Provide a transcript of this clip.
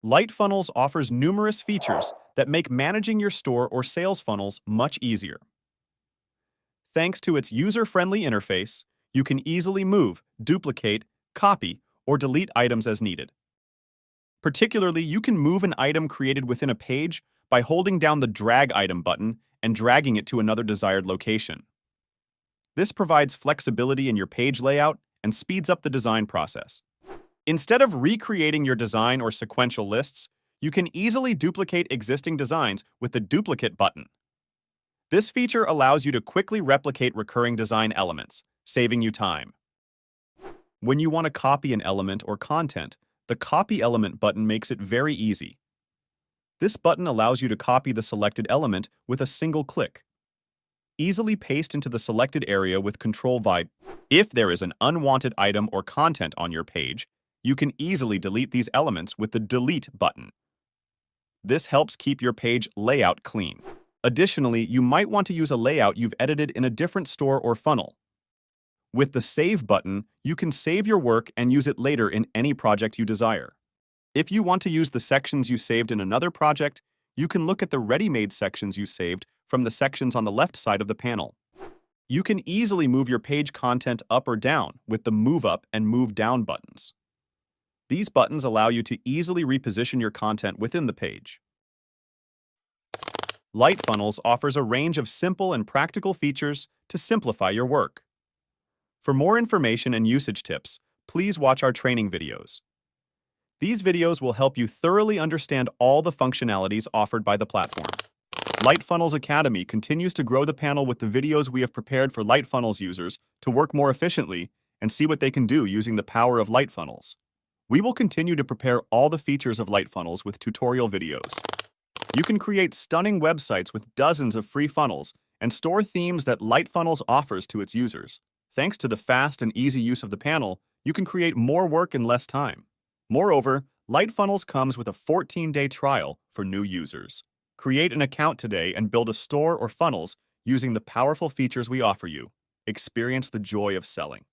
LightFunnels offers numerous features that make managing your store or sales funnels much easier. Thanks to its user-friendly interface, you can easily move, duplicate, copy, or delete items as needed. Particularly, you can move an item created within a page by holding down the Drag Item button and dragging it to another desired location. This provides flexibility in your page layout and speeds up the design process. Instead of recreating your design or sequential lists, you can easily duplicate existing designs with the Duplicate button. This feature allows you to quickly replicate recurring design elements, saving you time. When you want to copy an element or content, the Copy Element button makes it very easy. This button allows you to copy the selected element with a single click. Easily paste into the selected area with Ctrl-V. If there is an unwanted item or content on your page, you can easily delete these elements with the Delete button. This helps keep your page layout clean. Additionally, you might want to use a layout you've edited in a different store or funnel. With the Save button, you can save your work and use it later in any project you desire. If you want to use the sections you saved in another project, you can look at the ready-made sections you saved from the sections on the left side of the panel. You can easily move your page content up or down with the Move Up and Move Down buttons. These buttons allow you to easily reposition your content within the page. LightFunnels offers a range of simple and practical features to simplify your work. For more information and usage tips, please watch our training videos. These videos will help you thoroughly understand all the functionalities offered by the platform. LightFunnels Academy continues to grow the panel with the videos we have prepared for LightFunnels users to work more efficiently and see what they can do using the power of LightFunnels. We will continue to prepare all the features of LightFunnels with tutorial videos. You can create stunning websites with dozens of free funnels and store themes that LightFunnels offers to its users. Thanks to the fast and easy use of the panel, you can create more work in less time. Moreover, LightFunnels comes with a 14-day trial for new users. Create an account today and build a store or funnels using the powerful features we offer you. Experience the joy of selling.